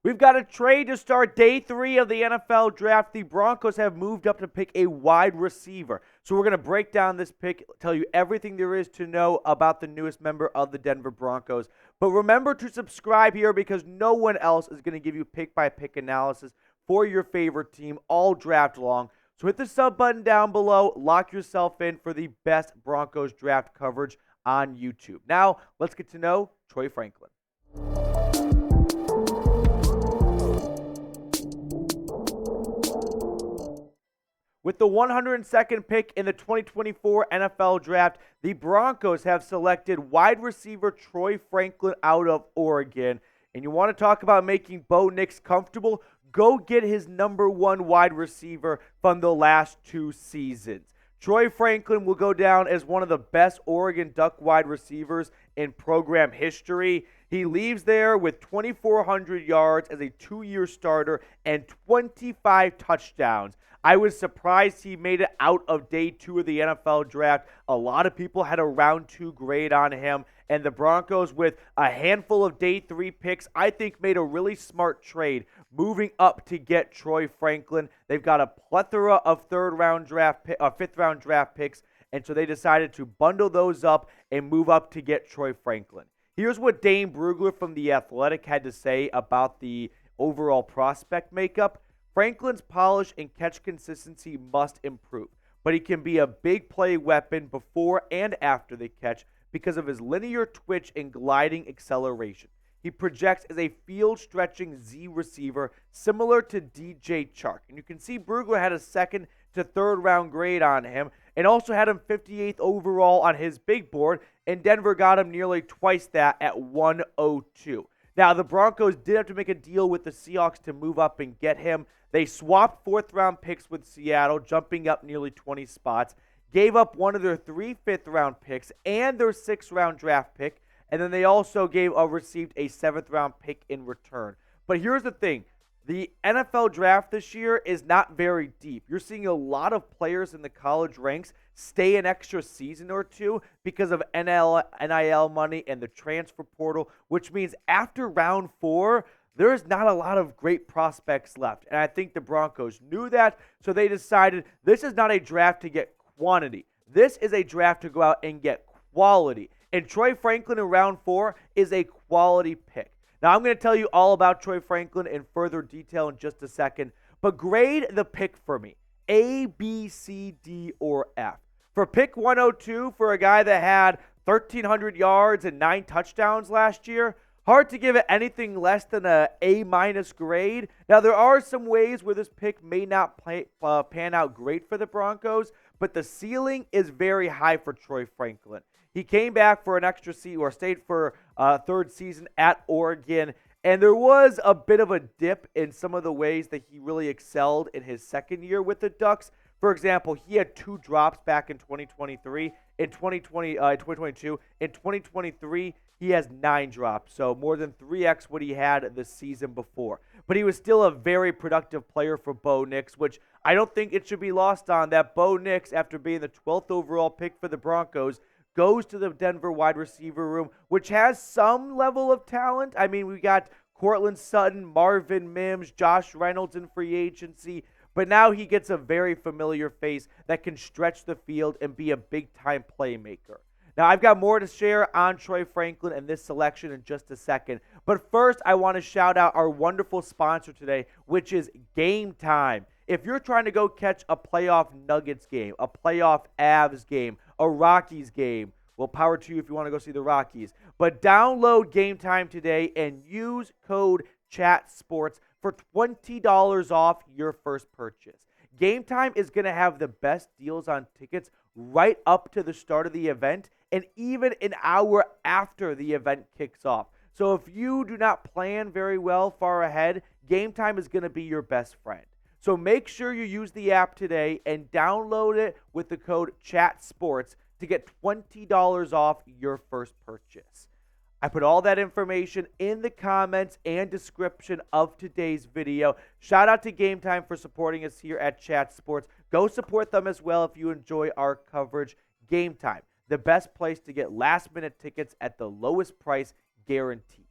We've got a trade to start day 3 of the NFL Draft. The Broncos have moved up to pick a wide receiver. So we're going to break down this pick, tell you everything there is to know about the newest member of the Denver Broncos. But remember to subscribe here because no one else is going to give you pick-by-pick analysis for your favorite team all draft long. So hit the sub button down below. Lock yourself in for the best Broncos draft coverage on YouTube. Now, let's get to know Troy Franklin. With the 102nd pick in the 2024 NFL Draft, the Broncos have selected wide receiver Troy Franklin out of Oregon. And you want to talk about making Bo Nix comfortable? Go get his #1 wide receiver from the last 2 seasons. Troy Franklin will go down as one of the best Oregon Duck wide receivers in program history. He leaves there with 2,400 yards as a 2-year starter and 25 touchdowns. I was surprised he made it out of day 2 of the NFL Draft. A lot of people had a round 2 grade on him. And the Broncos, with a handful of day 3 picks, I think made a really smart trade moving up to get Troy Franklin. They've got a plethora of 5th-round draft picks, and so they decided to bundle those up and move up to get Troy Franklin. Here's what Dane Brugler from The Athletic had to say about the overall prospect makeup. Franklin's polish and catch consistency must improve, but he can be a big play weapon before and after the catch because of his linear twitch and gliding acceleration. He projects as a field-stretching Z receiver similar to DJ Chark. And you can see Brugler had a 2nd to 3rd round grade on him and also had him 58th overall on his big board, and Denver got him nearly twice that at 102. Now, the Broncos did have to make a deal with the Seahawks to move up and get him. They swapped 4th-round picks with Seattle, jumping up nearly 20 spots, gave up one of their 3 5th-round picks and their 6th-round draft pick, and then they also received a 7th-round pick in return. But here's the thing. The NFL Draft this year is not very deep. You're seeing a lot of players in the college ranks stay an extra season or 2 because of NIL money and the transfer portal, which means after round 4, there's not a lot of great prospects left. And I think the Broncos knew that, so they decided this is not a draft to get quantity. This is a draft to go out and get quality. And Troy Franklin in round 4 is a quality pick. Now, I'm going to tell you all about Troy Franklin in further detail in just a second, but grade the pick for me. A, B, C, D, or F. For pick 102, for a guy that had 1,300 yards and 9 touchdowns last year, hard to give it anything less than an A- grade. Now, there are some ways where this pick may not pan out great for the Broncos, but the ceiling is very high for Troy Franklin. He came back for an extra season, or stayed for a 3rd season at Oregon, and there was a bit of a dip in some of the ways that he really excelled in his 2nd year with the Ducks. For example, he had 2 drops back in 2022. In 2023, he has 9 drops, so more than 3x what he had the season before. But he was still a very productive player for Bo Nix, which I don't think it should be lost on that Bo Nix, after being the 12th overall pick for the Broncos, goes to the Denver wide receiver room, which has some level of talent. I mean, we got Cortland Sutton, Marvin Mims, Josh Reynolds in free agency, but now he gets a very familiar face that can stretch the field and be a big-time playmaker. Now, I've got more to share on Troy Franklin and this selection in just a second. But first, I want to shout out our wonderful sponsor today, which is Game Time. If you're trying to go catch a playoff Nuggets game, a playoff Avs game, a Rockies game, well, power to you if you want to go see the Rockies. But download Game Time today and use code CHATSPORTS for $20 off your first purchase. Game Time is going to have the best deals on tickets right up to the start of the event and even an hour after the event kicks off. So if you do not plan very well far ahead, Game Time is going to be your best friend. So make sure you use the app today and download it with the code CHATSPORTS to get $20 off your first purchase. I put all that information in the comments and description of today's video. Shout out to Game Time for supporting us here at Chat Sports. Go support them as well if you enjoy our coverage. Game Time, the best place to get last-minute tickets at the lowest price guaranteed.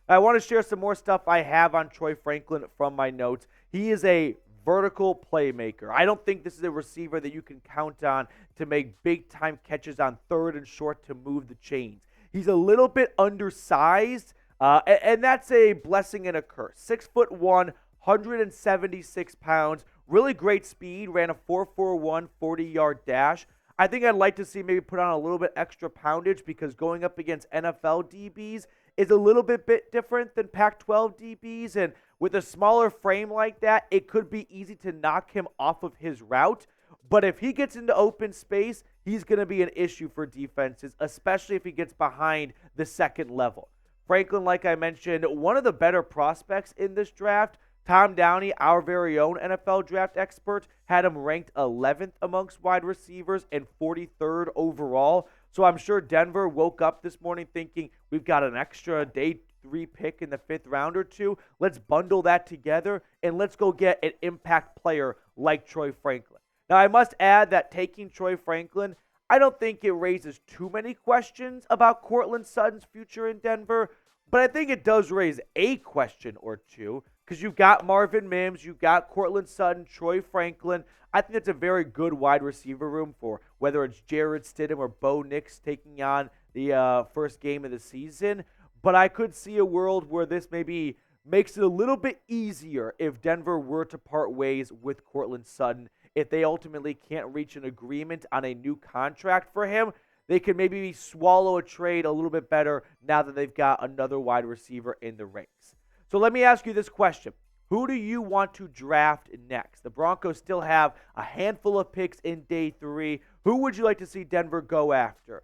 I want to share some more stuff I have on Troy Franklin from my notes. He is a vertical playmaker. I don't think this is a receiver that you can count on to make big-time catches on third and short to move the chains. He's a little bit undersized, and that's a blessing and a curse. 6'1", 176 pounds, really great speed, ran a 4.41 40-yard dash. I think I'd like to see maybe put on a little bit extra poundage because going up against NFL DBs is a little bit different than Pac-12 DBs, and with a smaller frame like that, it could be easy to knock him off of his route. But if he gets into open space, he's going to be an issue for defenses, especially if he gets behind the second level. Franklin, like I mentioned, one of the better prospects in this draft. Tom Downey, our very own NFL draft expert, had him ranked 11th amongst wide receivers and 43rd overall. So I'm sure Denver woke up this morning thinking, we've got an extra day 3 pick in the 5th round or 2. Let's bundle that together and let's go get an impact player like Troy Franklin. Now, I must add that taking Troy Franklin, I don't think it raises too many questions about Courtland Sutton's future in Denver, but I think it does raise a question or two because you've got Marvin Mims, you've got Courtland Sutton, Troy Franklin. I think it's a very good wide receiver room for whether it's Jarrett Stidham or Bo Nix taking on the first game of the season. But I could see a world where this maybe makes it a little bit easier if Denver were to part ways with Courtland Sutton. If they ultimately can't reach an agreement on a new contract for him, they can maybe swallow a trade a little bit better now that they've got another wide receiver in the ranks. So let me ask you this question. Who do you want to draft next? The Broncos still have a handful of picks in day 3. Who would you like to see Denver go after?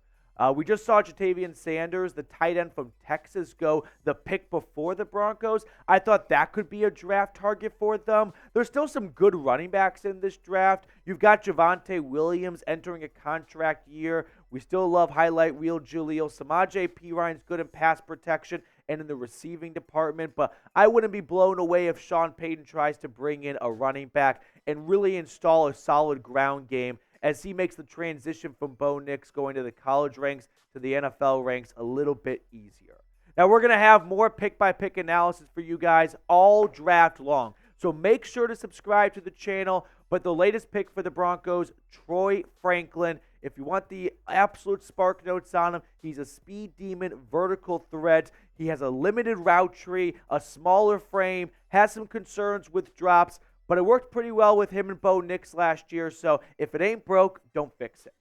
We just saw Jatavian Sanders, the tight end from Texas, go the pick before the Broncos. I thought that could be a draft target for them. There's still some good running backs in this draft. You've got Javonte Williams entering a contract year. We still love highlight reel Julio. Samaje Perine's good in pass protection and in the receiving department, but I wouldn't be blown away if Sean Payton tries to bring in a running back and really install a solid ground game as he makes the transition from Bo Nix going to the college ranks to the NFL ranks a little bit easier. Now, we're going to have more pick-by-pick analysis for you guys all draft long. So make sure to subscribe to the channel. But the latest pick for the Broncos, Troy Franklin. If you want the absolute spark notes on him, he's a speed demon, vertical threat. He has a limited route tree, a smaller frame, has some concerns with drops, but it worked pretty well with him and Bo Nix last year, so if it ain't broke, don't fix it.